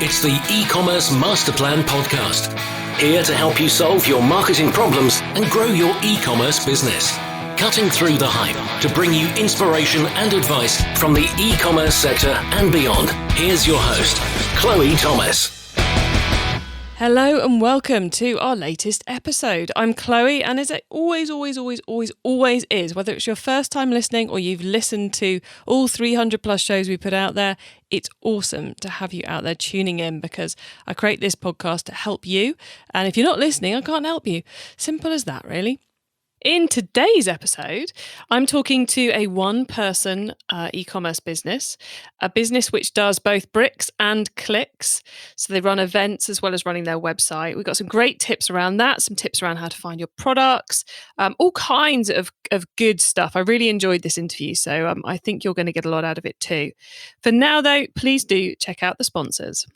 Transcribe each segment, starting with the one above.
It's the e-commerce master plan podcast. Here to help you solve your marketing problems and grow your e-commerce business. Cutting through the hype to bring you inspiration and advice from the e-commerce sector and beyond. Here's your host, Chloe Thomas. Hello and welcome to our latest episode. I'm Chloe, and as it always is, whether it's your first time listening or you've listened to all 300 plus shows we put out there, it's awesome to have you out there tuning in because I create this podcast to help you. And if you're not listening, I can't help you. Simple as that, really. In today's episode, I'm talking to a one-person e-commerce business, a business which does both bricks and clicks. So they run events as well as running their website. We've got some great tips around that, some tips around how to find your products, all kinds of good stuff. I really enjoyed this interview, so I think you're going to get a lot out of it too. For now, though, please do check out the sponsors.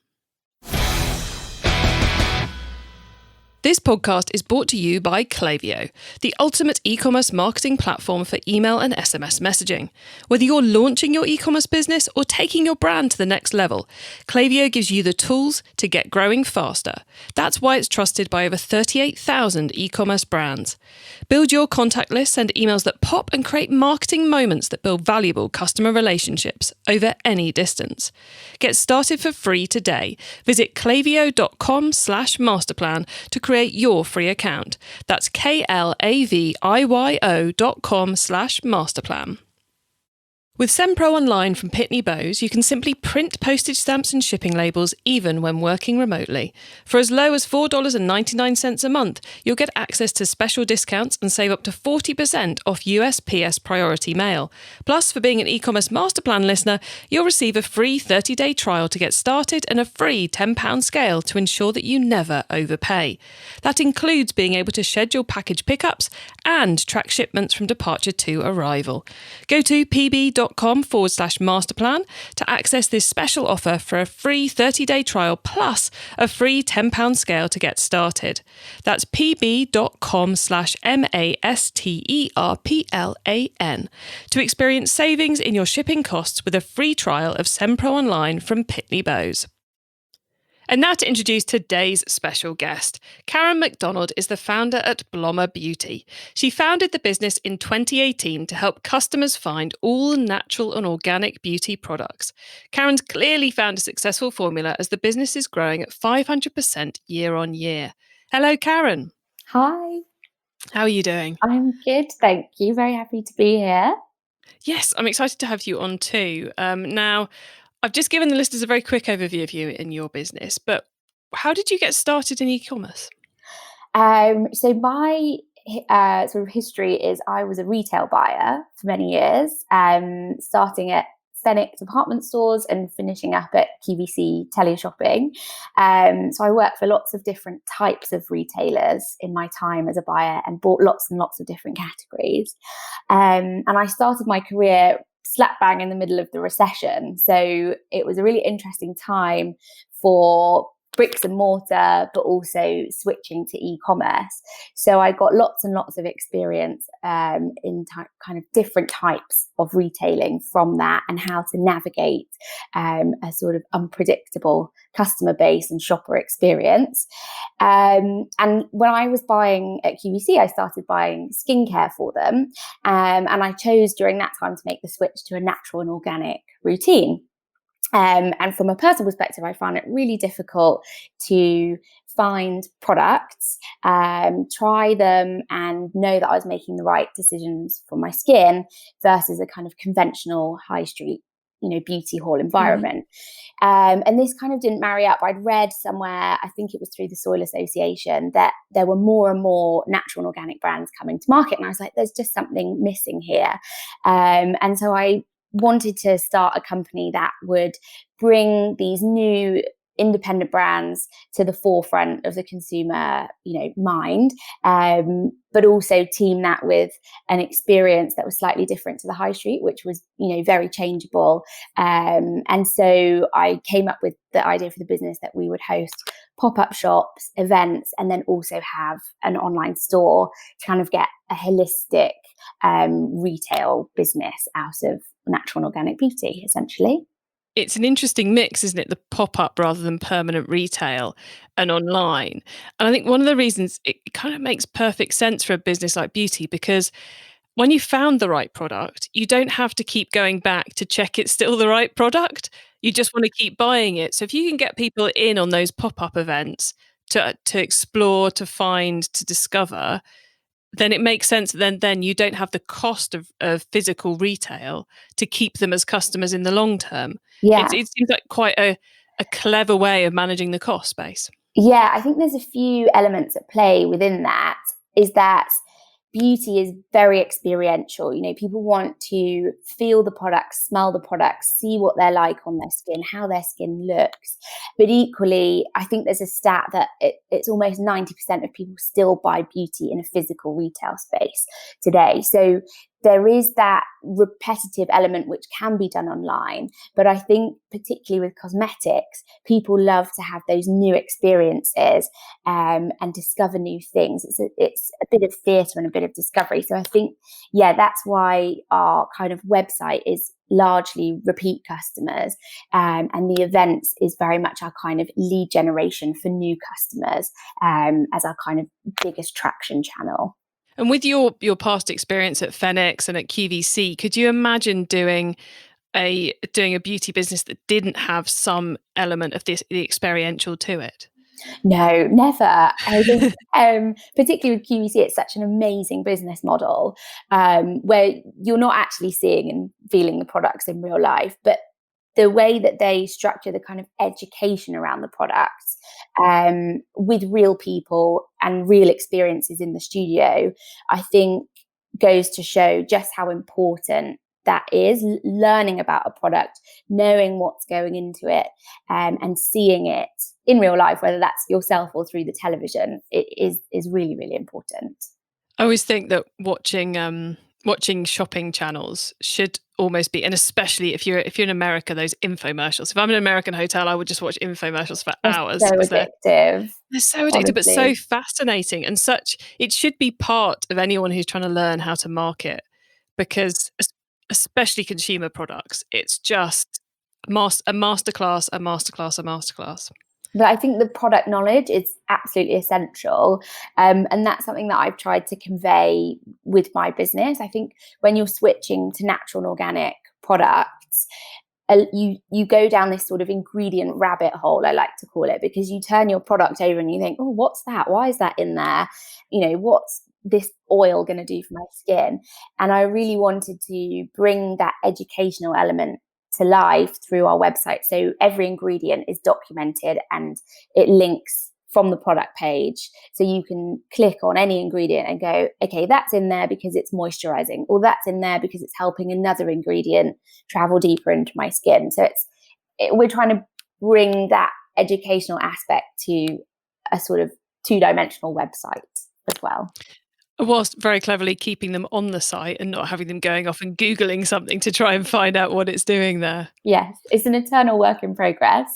This podcast is brought to you by Klaviyo, the ultimate e-commerce marketing platform for email and SMS messaging. Whether you're launching your e-commerce business or taking your brand to the next level, Klaviyo gives you the tools to get growing faster. That's why it's trusted by over 38,000 e-commerce brands. Build your contact list, send emails that pop, and create marketing moments that build valuable customer relationships over any distance. Get started for free today. Visit klaviyo.com/masterplan to create your free account. That's klaviyo.com/masterplan. With SendPro Online from Pitney Bowes, you can simply print postage stamps and shipping labels even when working remotely. For as low as $4.99 a month, you'll get access to special discounts and save up to 40% off USPS Priority Mail. Plus, for being an e-commerce master plan listener, you'll receive a free 30-day trial to get started and a free £10 scale to ensure that you never overpay. That includes being able to schedule package pickups and track shipments from departure to arrival. Go to pb.com/masterplan to access this special offer for a free 30-day trial plus a free £10 scale to get started. That's pb.com/masterplan to experience savings in your shipping costs with a free trial of SendPro Online from Pitney Bowes. And now to introduce today's special guest. Karen MacDonald is the founder at Blomma Beauty. She founded the business in 2018 to help customers find all natural and organic beauty products. Karen's clearly found a successful formula as the business is growing at 500% year on year. Hello, Karen. Hi. How are you doing? I'm good, thank you. Very happy to be here. Yes, I'm excited to have you on too. Now, I've just given the listeners a very quick overview of you in your business, but how did you get started in e-commerce? So my sort of history is I was a retail buyer for many years, starting at Fenwick department stores and finishing up at QVC teleshopping. So I worked for lots of different types of retailers in my time as a buyer and bought lots and lots of different categories. And I started my career slap bang in the middle of the recession. So it was a really interesting time for bricks and mortar, but also switching to e-commerce. So I got lots and lots of experience in kind of different types of retailing from that and how to navigate a sort of unpredictable customer base and shopper experience. And when I was buying at QVC, I started buying skincare for them. And I chose during that time to make the switch to a natural and organic routine. And from a personal perspective, I found it really difficult to find products, try them and know that I was making the right decisions for my skin versus a kind of conventional high street, beauty hall environment. And this kind of didn't marry up. I'd read somewhere, I think it was through the Soil Association, that there were more and more natural and organic brands coming to market. And I was like, there's just something missing here. And so I wanted to start a company that would bring these new independent brands to the forefront of the consumer, mind, but also team that with an experience that was slightly different to the high street, which was, very changeable. And so I came up with the idea for the business that we would host pop-up shops, events, and then also have an online store to kind of get a holistic retail business out of natural and organic beauty, essentially. it's an interesting mix, isn't it? The pop-up rather than permanent retail and online. And I think one of the reasons it kind of makes perfect sense for a business like beauty, because when you found the right product, you don't have to keep going back to check it's still the right product. You just want to keep buying it. So if you can get people in on those pop-up events to explore, to find, to discover, then it makes sense that then you don't have the cost of physical retail to keep them as customers in the long term. Yeah. It seems like quite a clever way of managing the cost base. Yeah, I think there's a few elements at play within that. Is that beauty is very experiential. You know, people want to feel the products, smell the products, see what they're like on their skin, how their skin looks. But equally, I think there's a stat that it's almost 90% of people still buy beauty in a physical retail space today. So there is that repetitive element which can be done online. But I think particularly with cosmetics, people love to have those new experiences and discover new things. It's a bit of theatre and a bit of discovery. So I think, yeah, that's why our kind of website is largely repeat customers, and the events is very much our kind of lead generation for new customers, as our kind of biggest traction channel. And with your past experience at Phoenix and at QVC, could you imagine doing a beauty business that didn't have some element of the experiential to it? No, never. I think, particularly with QVC, it's such an amazing business model, where you're not actually seeing and feeling the products in real life, but the way that they structure the kind of education around the products, with real people and real experiences in the studio, I think goes to show just how important that is. Learning about a product, knowing what's going into it, and seeing it in real life, whether that's yourself or through the television, it is really, really important. I always think that watching shopping channels should almost be, and especially if you're in America, those infomercials. If I'm in an American hotel, I would just watch infomercials for It's hours so because addictive. they're so addictive, but so Honestly. fascinating, and such. It should be part of anyone who's trying to learn how to market, because especially consumer products, it's just a masterclass, a masterclass, a masterclass. But I think the product knowledge is absolutely essential. And that's something that I've tried to convey with my business. I think when you're switching to natural and organic products, you go down this sort of ingredient rabbit hole, I like to call it, because you turn your product over and you think, oh, what's that? Why is that in there? You know, what's this oil going to do for my skin? And I really wanted to bring that educational element to life through our website. So every ingredient is documented and it links from the product page. So you can click on any ingredient and go, okay, that's in there because it's moisturizing, or that's in there because it's helping another ingredient travel deeper into my skin. So we're trying to bring that educational aspect to a sort of two-dimensional website as well. Whilst very cleverly keeping them on the site and not having them going off and Googling something to try and find out what it's doing there. Yes, it's an eternal work in progress.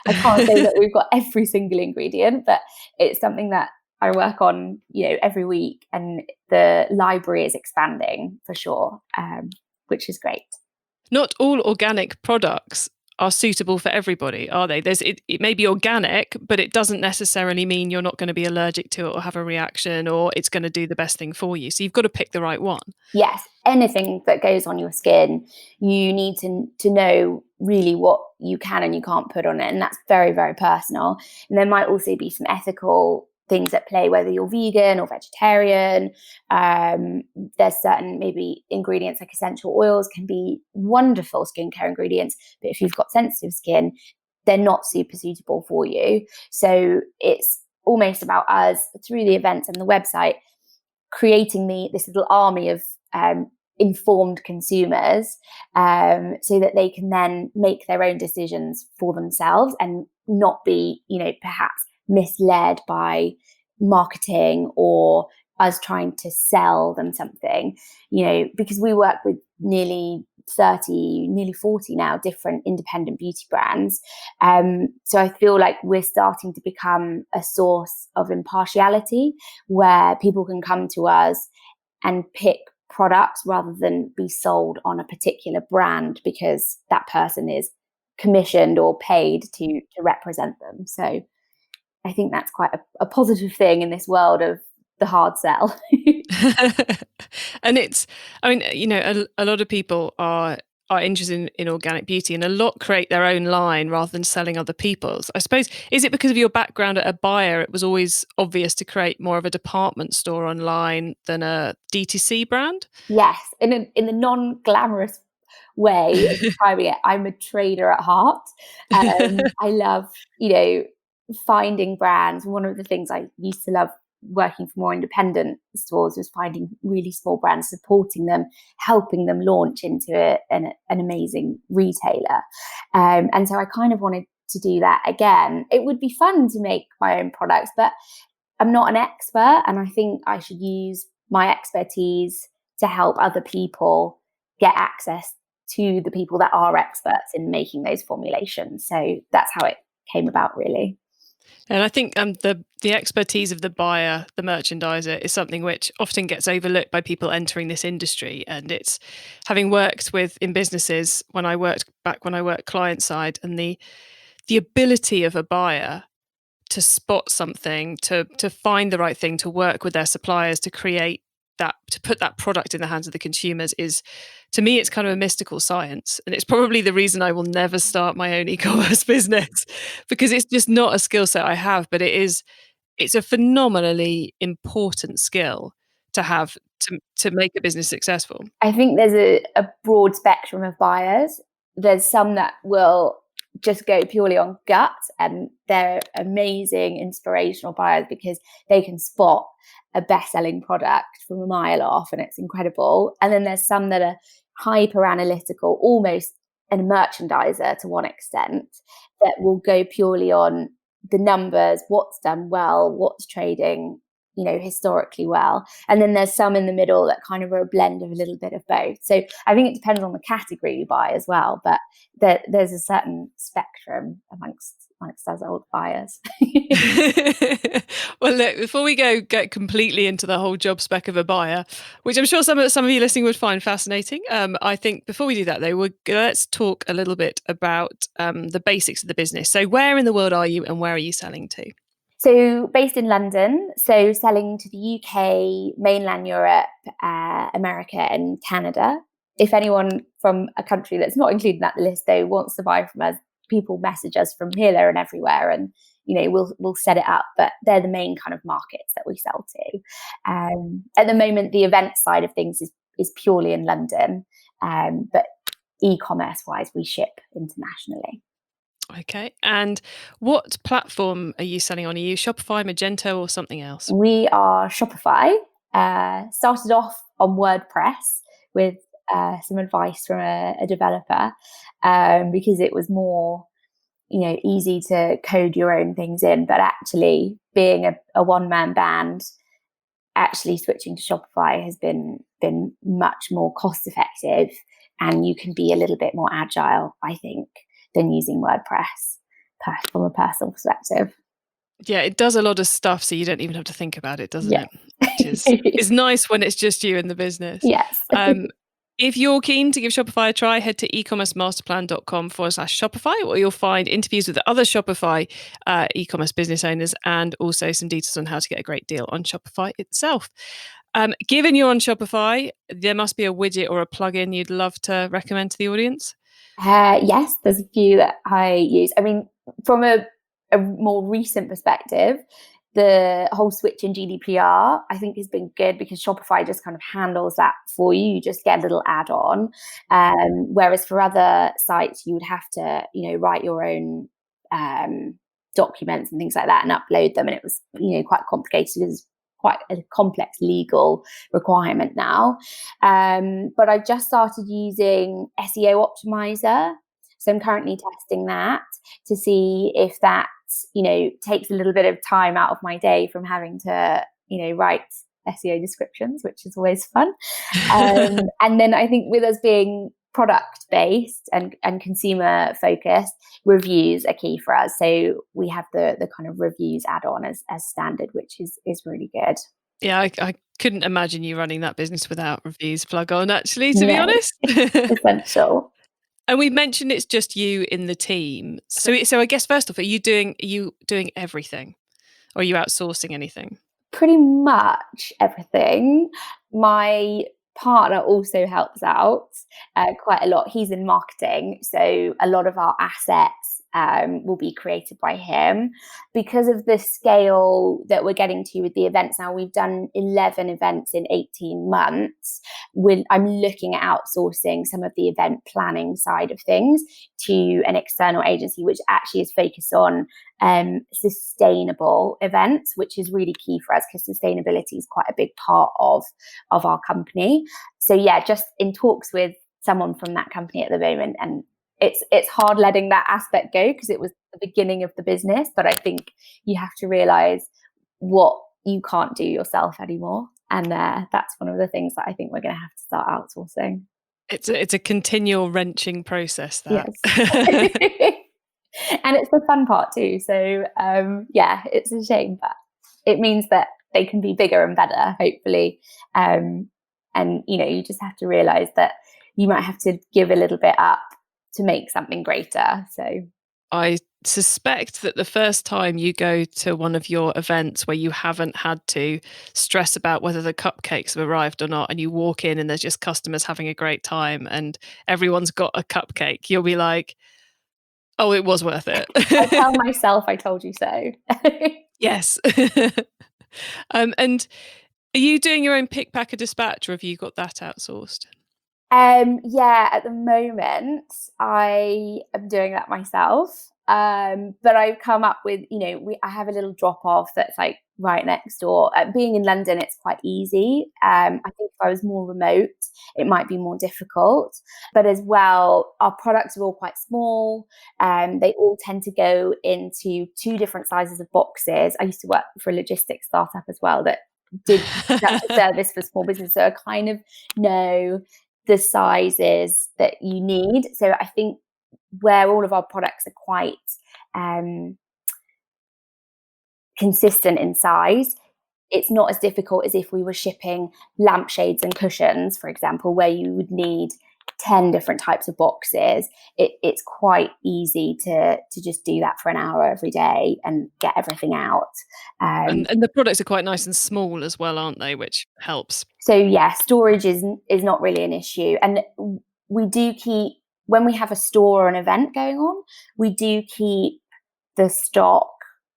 I can't say that we've got every single ingredient, but it's something that I work on, every week, and the library is expanding for sure, which is great. Not all organic products are suitable for everybody, are they? It may be organic, but it doesn't necessarily mean you're not going to be allergic to it or have a reaction, or it's going to do the best thing for you. So you've got to pick the right one. Yes, anything that goes on your skin, you need to know really what you can and you can't put on it. And that's very, very personal. And there might also be some ethical things at play, whether you're vegan or vegetarian. There's certain maybe ingredients like essential oils can be wonderful skincare ingredients, but if you've got sensitive skin, they're not super suitable for you. So it's almost about us through the events and the website creating this little army of informed consumers, so that they can then make their own decisions for themselves and not be, perhaps misled by marketing or us trying to sell them something, because we work with nearly 40 now different independent beauty brands. So I feel like we're starting to become a source of impartiality where people can come to us and pick products rather than be sold on a particular brand because that person is commissioned or paid to represent them. So I think that's quite a positive thing in this world of the hard sell. And it's, I mean, a lot of people are interested in organic beauty, and a lot create their own line rather than selling other people's. I suppose, is it because of your background at a buyer, it was always obvious to create more of a department store online than a DTC brand? Yes, in the non-glamorous way of describing it, I'm a trader at heart. I love, finding brands. One of the things I used to love working for more independent stores was finding really small brands, supporting them, helping them launch into an amazing retailer. And so I kind of wanted to do that again. It would be fun to make my own products, but I'm not an expert, and I think I should use my expertise to help other people get access to the people that are experts in making those formulations. So that's how it came about, really. And I think the expertise of the buyer, the merchandiser, is something which often gets overlooked by people entering this industry. And it's, having worked in businesses when I worked client side, and the ability of a buyer to spot something, to find the right thing, to work with their suppliers, to create that, to put that product in the hands of the consumers, is, to me, it's kind of a mystical science. And it's probably the reason I will never start my own e-commerce business, because it's just not a skill set I have, but it's a phenomenally important skill to have to make a business successful. I think there's a broad spectrum of buyers. There's some that will just go purely on gut, and they're amazing inspirational buyers because they can spot a best-selling product from a mile off and it's incredible. And then there's some that are hyper analytical, almost a merchandiser to one extent, that will go purely on the numbers, what's done well, what's trading historically well. And then there's some in the middle that kind of are a blend of a little bit of both. So I think it depends on the category you buy as well, but there's a certain spectrum amongst us old buyers. Well, look, before we get completely into the whole job spec of a buyer, which I'm sure some of you listening would find fascinating, I think before we do that, though, let's talk a little bit about the basics of the business. So where in the world are you, and where are you selling to? So based in London, so selling to the UK, mainland Europe, America and Canada. If anyone from a country that's not included in that list, though, wants to buy from us, people message us from here, there and everywhere, and we'll set it up. But they're the main kind of markets that we sell to. At the moment, the event side of things is purely in London, but e-commerce wise, we ship internationally. Okay. And what platform are you selling on? Are you Shopify, Magento, or something else? We are Shopify. Started off on WordPress with some advice from a developer, because it was more, easy to code your own things in. But actually, being a one-man band, actually switching to Shopify has been much more cost effective, and you can be a little bit more agile, I think, than using WordPress from a personal perspective. Yeah, it does a lot of stuff, so you don't even have to think about it, doesn't it? Which is it's nice when it's just you in the business. Yes. If you're keen to give Shopify a try, head to ecommercemasterplan.com/Shopify, where you'll find interviews with other Shopify e-commerce business owners, and also some details on how to get a great deal on Shopify itself. Given you're on Shopify, there must be a widget or a plugin you'd love to recommend to the audience. Yes, there's a few that I use. I mean, from a more recent perspective, the whole switch in GDPR, I think, has been good because Shopify just kind of handles that for you. You just get a little add-on. Whereas for other sites, you would have to, write your own documents and things like that and upload them. And it was, quite complicated. It was quite a complex legal requirement now. But I've just started using SEO Optimizer. So I'm currently testing that to see if that, takes a little bit of time out of my day from having to, write SEO descriptions, which is always fun. And then I think with us being product based and consumer focused, reviews are key for us. So we have the kind of reviews add-on as standard, which is really good. Yeah, I couldn't imagine you running that business without reviews plug on, actually, to be honest. Essential. And we mentioned it's just you in the team. So I guess first off, are you doing everything, or are you outsourcing anything? Pretty much everything. My partner also helps out quite a lot. He's in marketing, so a lot of our assets will be created by him. Because of the scale that we're getting to with the events now, we've done 11 events in 18 months. I'm looking at outsourcing some of the event planning side of things to an external agency, which actually is focused on sustainable events, which is really key for us because sustainability is quite a big part of our company. So yeah, just in talks with someone from that company at the moment, and it's hard letting that aspect go because it was the beginning of the business, but I think you have to realize what you can't do yourself anymore, and that's one of the things that I think we're going to have to start outsourcing. It's a continual wrenching process, that. Yes. And it's the fun part too. So yeah, it's a shame, but it means that they can be bigger and better, hopefully. And you just have to realize that you might have to give a little bit up to make something greater. So I suspect that the first time you go to one of your events where you haven't had to stress about whether the cupcakes have arrived or not, and you walk in and there's just customers having a great time and everyone's got a cupcake, you'll be like, oh, it was worth it. I tell myself I told you so. Yes. And are you doing your own pick, pack, and dispatch, or have you got that outsourced? Yeah, at the moment I am doing that myself. But I've come up with, I have a little drop off that's like right next door. Being in London, it's quite easy. I think if I was more remote, it might be more difficult. But as well, our products are all quite small. They all tend to go into 2 different sizes of boxes. I used to work for a logistics startup as well that did such a service for small business. So I kind of know the sizes that you need. So I think where all of our products are quite consistent in size, it's not as difficult as if we were shipping lampshades and cushions, for example, where you would need 10 different types of boxes. It's quite easy to just do that for an hour every day and get everything out. And the products are quite nice and small as well, aren't they? Which helps. So yeah, storage is not really an issue. And we do keep, when we have a store or an event going on, we do keep the stock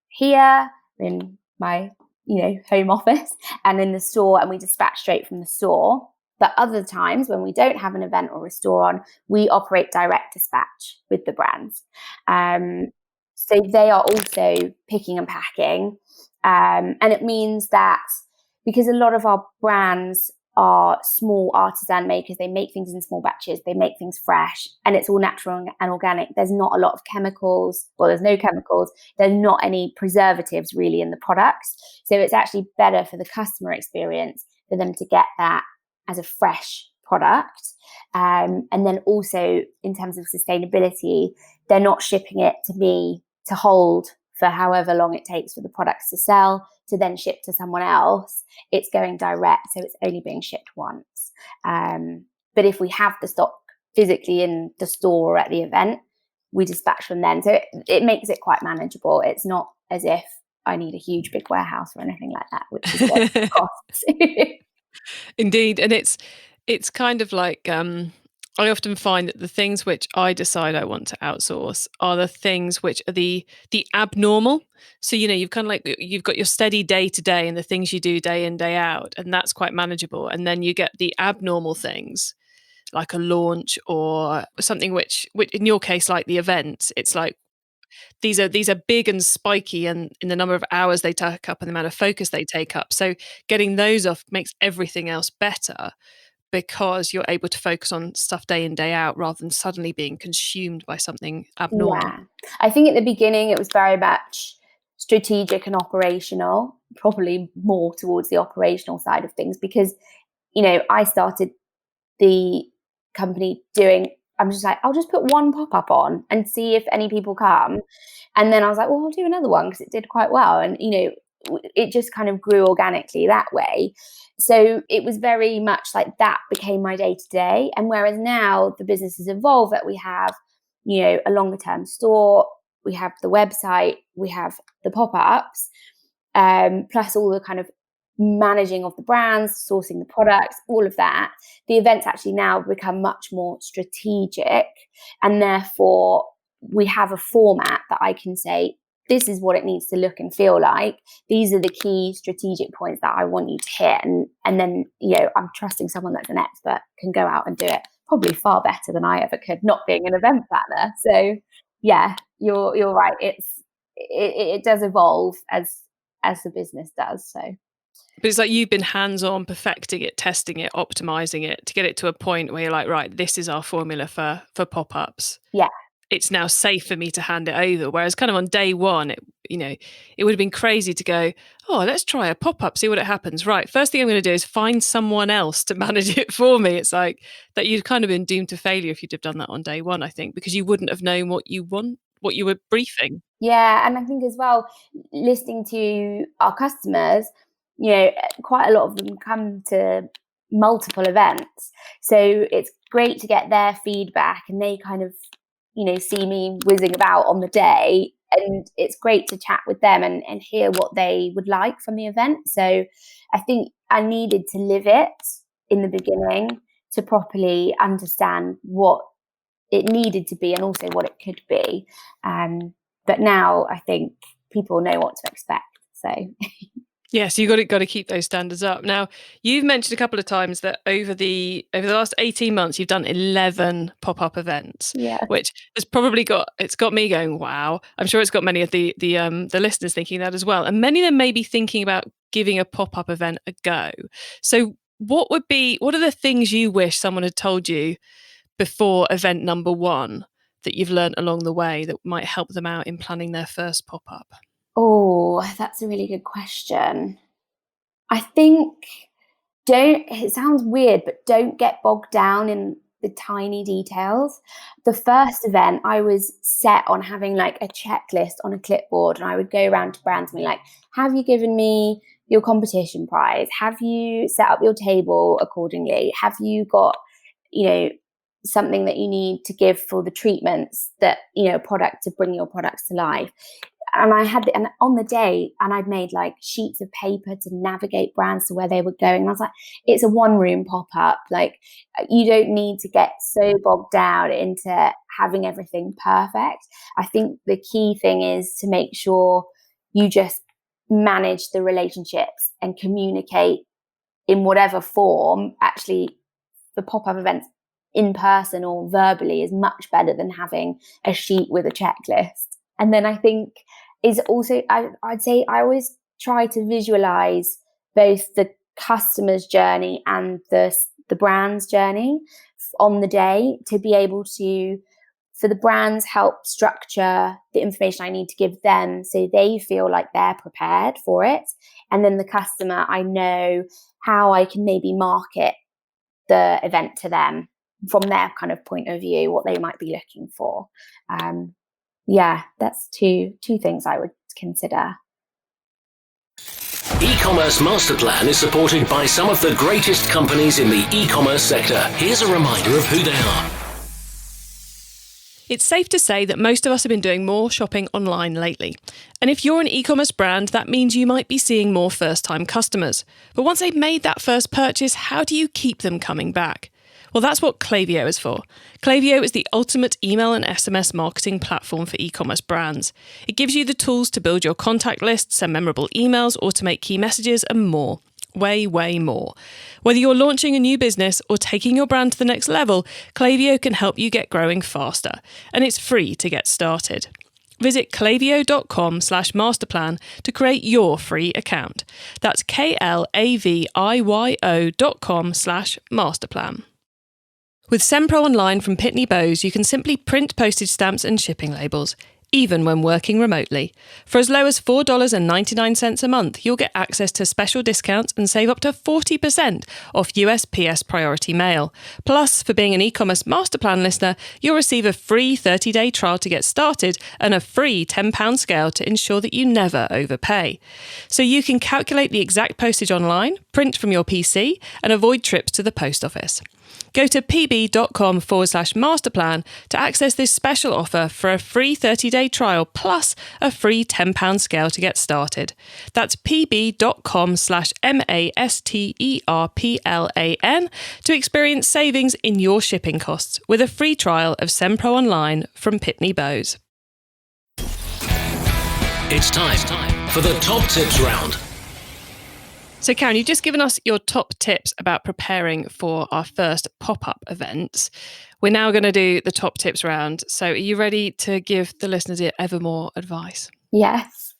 here in my home office and in the store, and we dispatch straight from the store. But other times when we don't have an event or a store on, we operate direct dispatch with the brands. So they are also picking and packing. And it means that because a lot of our brands are small artisan makers, they make things in small batches, they make things fresh, and it's all natural and organic. There's not a lot of chemicals. Well, there's no chemicals. There's not any preservatives really in the products. So it's actually better for the customer experience for them to get that as a fresh product. And then also in terms of sustainability, they're not shipping it to me to hold for however long it takes for the products to sell to then ship to someone else. It's going direct, so it's only being shipped once. But if we have the stock physically in the store or at the event, we dispatch from then. So it makes it quite manageable. It's not as if I need a huge big warehouse or anything like that, which is what it costs. Indeed. And it's kind of like I often find that the things which I decide I want to outsource are the things which are the abnormal. So, you've kind of like, you've got your steady day to day and the things you do day in, day out, and that's quite manageable. And then you get the abnormal things like a launch or something which in your case, like the event, it's like, these are big and spiky, and in the number of hours they take up and the amount of focus they take up. So getting those off makes everything else better, because you're able to focus on stuff day in, day out, rather than suddenly being consumed by something abnormal. Yeah. I think at the beginning it was very much strategic and operational, probably more towards the operational side of things, because, I started the company I'm just like, I'll just put one pop-up on and see if any people come. And then I was like, well, I'll do another one because it did quite well. And, it just kind of grew organically that way. So it was very much like that became my day to day. And whereas now the business has evolved, that we have, a longer term store, we have the website, we have the pop-ups, plus all the kind of managing of the brands, sourcing the products, all of that. The events actually now become much more strategic, and therefore we have a format that I can say, this is what it needs to look and feel like. These are the key strategic points that I want you to hit. And then, I'm trusting someone that's an expert can go out and do it probably far better than I ever could, not being an event planner. So yeah, you're right. It does evolve as the business does. So. But it's like you've been hands-on, perfecting it, testing it, optimizing it to get it to a point where you're like, right, this is our formula for pop-ups. Yeah. It's now safe for me to hand it over. Whereas kind of on day one, it would have been crazy to go, oh, let's try a pop-up, see what it happens. Right, first thing I'm going to do is find someone else to manage it for me. It's like that you'd kind of been doomed to failure if you'd have done that on day one, I think, because you wouldn't have known what you were briefing. Yeah, and I think as well, listening to our customers, quite a lot of them come to multiple events. So it's great to get their feedback, and they kind of, see me whizzing about on the day, and it's great to chat with them and hear what they would like from the event. So I think I needed to live it in the beginning to properly understand what it needed to be and also what it could be. But now I think people know what to expect. So yeah, so you've got to keep those standards up. Now, you've mentioned a couple of times that over the last 18 months, you've done 11 pop-up events, which has probably got me going, wow. I'm sure it's got many of the listeners thinking that as well. And many of them may be thinking about giving a pop-up event a go. So what are the things you wish someone had told you before event number one that you've learned along the way that might help them out in planning their first pop-up? Oh, that's a really good question. I think it sounds weird, but don't get bogged down in the tiny details. The first event, I was set on having like a checklist on a clipboard, and I would go around to brands and be like, have you given me your competition prize? Have you set up your table accordingly? Have you got, something that you need to give for the treatments that, product to bring your products to life? And I had and on the day, and I'd made like sheets of paper to navigate brands to where they were going. And I was like, it's a one-room pop-up. Like, you don't need to get so bogged down into having everything perfect. I think the key thing is to make sure you just manage the relationships and communicate in whatever form. Actually, the pop-up events in person or verbally is much better than having a sheet with a checklist. And then I think is also, I'd say I always try to visualize both the customer's journey and the brand's journey on the day, to be able to, for the brands, help structure the information I need to give them so they feel like they're prepared for it. And then the customer, I know how I can maybe market the event to them from their kind of point of view, what they might be looking for. That's two things I would consider. E-commerce Master Plan is supported by some of the greatest companies in the e-commerce sector. Here's a reminder of who they are. It's safe to say that most of us have been doing more shopping online lately. And if you're an e-commerce brand, that means you might be seeing more first-time customers. But once they've made that first purchase, how do you keep them coming back? Well, that's what Klaviyo is for. Klaviyo is the ultimate email and SMS marketing platform for e-commerce brands. It gives you the tools to build your contact list, send memorable emails, automate key messages, and more. Way, way more. Whether you're launching a new business or taking your brand to the next level, Klaviyo can help you get growing faster. And it's free to get started. Visit klaviyo.com/masterplan to create your free account. That's klaviyo.com/masterplan. With SendPro Online from Pitney Bowes, you can simply print postage stamps and shipping labels. even when working remotely. For as low as $4.99 a month, you'll get access to special discounts and save up to 40% off USPS Priority Mail. Plus, for being an e-commerce master plan listener, you'll receive a free 30-day trial to get started and a free £10 scale to ensure that you never overpay. So you can calculate the exact postage online, print from your PC, and avoid trips to the post office. Go to pb.com/masterplan to access this special offer for a free 30-day trial plus a free £10 scale to get started. That's pb.com/masterplan to experience savings in your shipping costs with a free trial of SendPro Online from Pitney Bowes. It's time for the top tips round. So Karen, you've just given us your top tips about preparing for our first pop-up events. We're now going to do the top tips round. So are you ready to give the listeners ever more advice? Yes.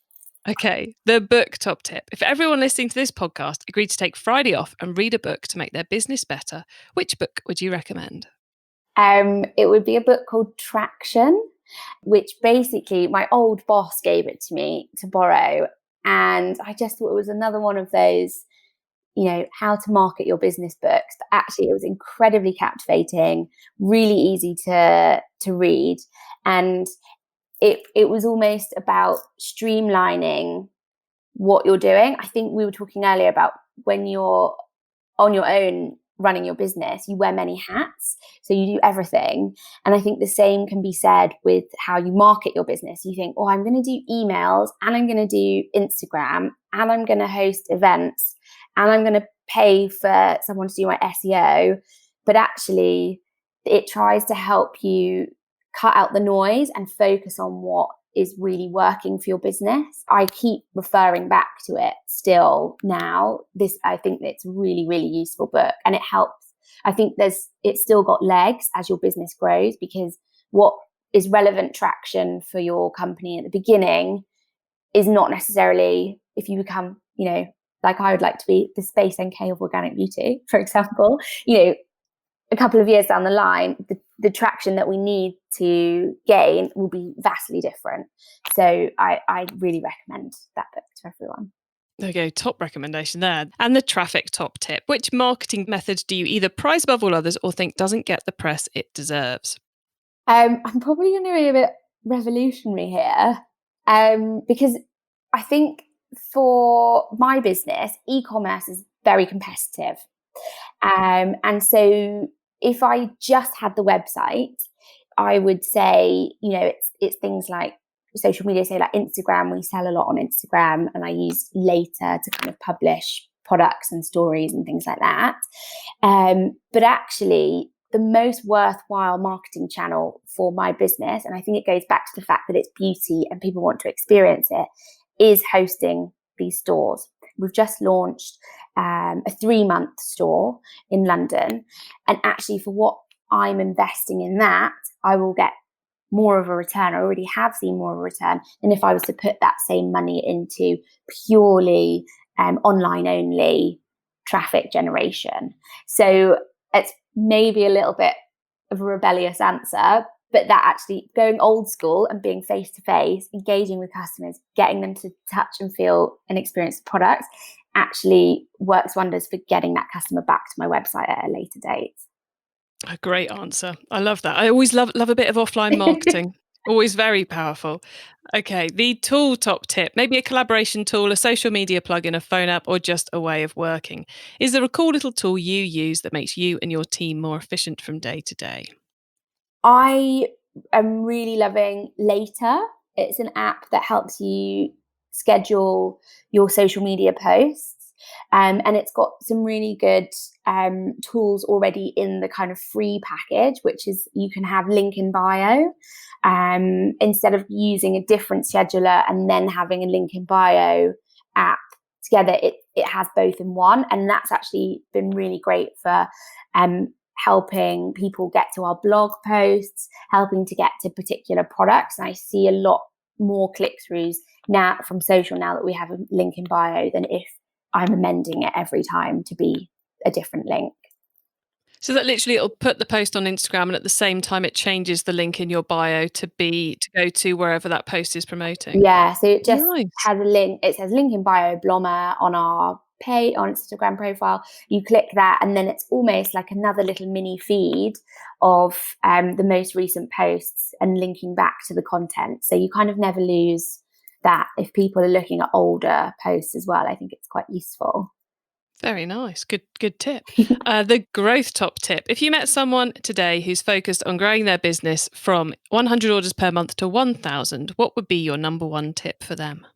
Okay, the book top tip. If everyone listening to this podcast agreed to take Friday off and read a book to make their business better, which book would you recommend? It would be a book called Traction, which basically my old boss gave it to me to borrow. And I just thought it was another one of those, how to market your business books. But actually, it was incredibly captivating, really easy to read. And it was almost about streamlining what you're doing. I think we were talking earlier about when you're on your own running your business, you wear many hats. So you do everything. And I think the same can be said with how you market your business. You think, I'm going to do emails and I'm going to do Instagram and I'm going to host events and I'm going to pay for someone to do my SEO. But actually, it tries to help you cut out the noise and focus on what is really working for your business. I keep referring back to it still now. I think it's a really, really useful book and it helps. I think it's still got legs as your business grows, because what is relevant traction for your company at the beginning is not necessarily, if you become, like I would like to be the Space NK of organic beauty, for example, a couple of years down the line, the traction that we need to gain will be vastly different. So I really recommend that book to everyone. There you go, top recommendation there. And the traffic top tip. Which marketing method do you either prize above all others or think doesn't get the press it deserves? I'm probably going to be a bit revolutionary here, because I think for my business, e-commerce is very competitive. And so if I just had the website, I would say, it's things like social media, say like Instagram. We sell a lot on Instagram and I use Later to kind of publish products and stories and things like that. But actually, the most worthwhile marketing channel for my business, and I think it goes back to the fact that it's beauty and people want to experience it, is hosting these stores. We've just launched a 3-month store in London. And actually, for what I'm investing in that, I will get more of a return. I already have seen more of a return than if I was to put that same money into purely online only traffic generation. So it's maybe a little bit of a rebellious answer, but that actually going old school and being face to face, engaging with customers, getting them to touch and feel and experience the products actually works wonders for getting that customer back to my website at a later date. A great answer. I love that. I always love a bit of offline marketing. Always very powerful. Okay, the tool top tip, maybe a collaboration tool, a social media plugin, a phone app, or just a way of working. Is there a cool little tool you use that makes you and your team more efficient from day to day? I am really loving Later. It's an app that helps you schedule your social media posts. And it's got some really good tools already in the kind of free package, which is you can have link in bio instead of using a different scheduler and then having a link in bio app together. It has both in one. And that's actually been really great for helping people get to our blog posts, helping to get to particular products. And I see a lot more click-throughs now from social now that we have a link in bio than if I'm amending it every time to be a different link. So that literally it'll put the post on Instagram, and at the same time it changes the link in your bio to go to wherever that post is promoting. Yeah, so it just Nice. has a link. It says link in bio, Blomma, on our page, on Instagram profile. You click that, and then it's almost like another little mini feed of the most recent posts and linking back to the content. So you kind of never lose that if people are looking at older posts as well. I think it's quite useful. Very nice. Good tip. The growth top tip. If you met someone today who's focused on growing their business from 100 orders per month to 1,000, what would be your number one tip for them?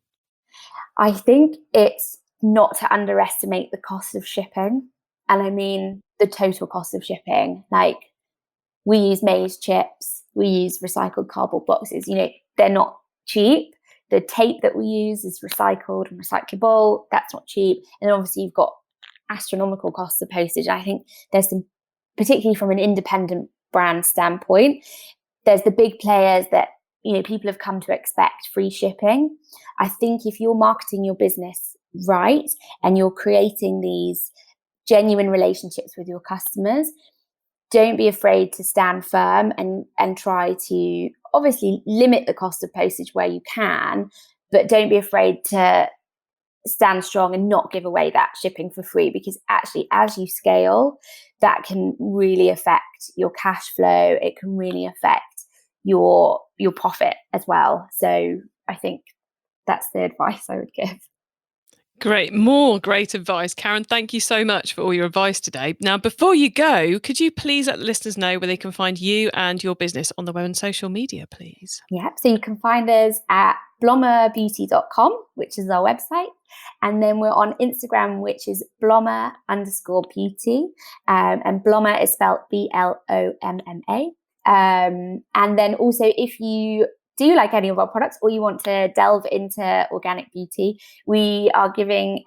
I think it's not to underestimate the cost of shipping. And I mean the total cost of shipping. Like, we use maize chips, we use recycled cardboard boxes. They're not cheap. The tape that we use is recycled and recyclable. That's not cheap. And then obviously you've got astronomical costs of postage. I think there's some, particularly from an independent brand standpoint, there's the big players that people have come to expect free shipping. I think if you're marketing your business right and you're creating these genuine relationships with your customers, don't be afraid to stand firm and try to obviously limit the cost of postage where you can, but don't be afraid to stand strong and not give away that shipping for free, because actually as you scale, that can really affect your cash flow. It can really affect your profit as well. So I think that's the advice I would give. Great. More great advice. Karen, thank you so much for all your advice today. Now, before you go, could you please let the listeners know where they can find you and your business on the web and social media, please? Yeah, so you can find us at blommabeauty.com, which is our website. And then we're on Instagram, which is Blomma_beauty. And Blomma is spelled Blomma. And then also, if you do like any of our products or you want to delve into organic beauty, we are giving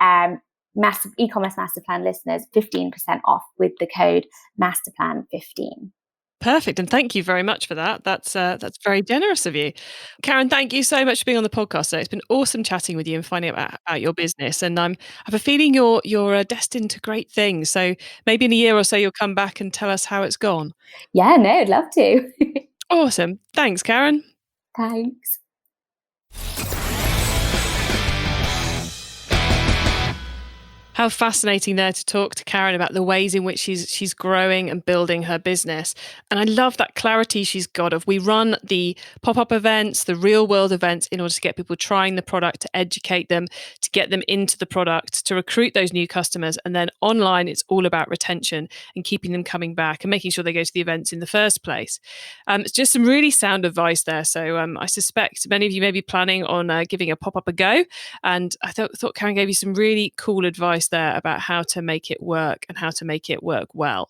massive e-commerce masterplan listeners 15% off with the code masterplan15. Perfect. And thank you very much for that. That's very generous of you. Karen, thank you so much for being on the podcast today. It's been awesome chatting with you and finding out about your business. And I have a feeling you're destined to great things. So maybe in a year or so, you'll come back and tell us how it's gone. Yeah, no, I'd love to. Awesome. Thanks, Karen. Thanks. How fascinating there to talk to Karen about the ways in which she's growing and building her business. And I love that clarity she's got of, we run the pop-up events, the real world events, in order to get people trying the product, to educate them, to get them into the product, to recruit those new customers. And then online, it's all about retention and keeping them coming back and making sure they go to the events in the first place. It's just some really sound advice there. So I suspect many of you may be planning on giving a pop-up a go. And I thought Karen gave you some really cool advice there about how to make it work and how to make it work well.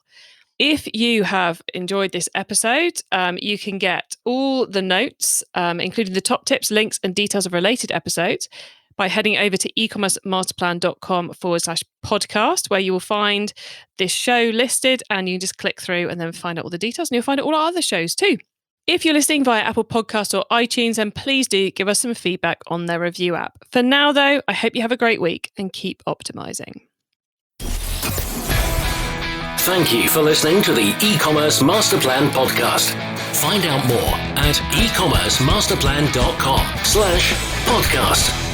If you have enjoyed this episode, you can get all the notes, including the top tips, links, and details of related episodes by heading over to ecommercemasterplan.com/podcast, where you will find this show listed, and you can just click through and then find out all the details, and you'll find out all our other shows too. If you're listening via Apple Podcasts or iTunes, then please do give us some feedback on their review app. For now, though, I hope you have a great week and keep optimizing. Thank you for listening to the E-commerce Masterplan podcast. Find out more at ecommercemasterplan.com/podcast.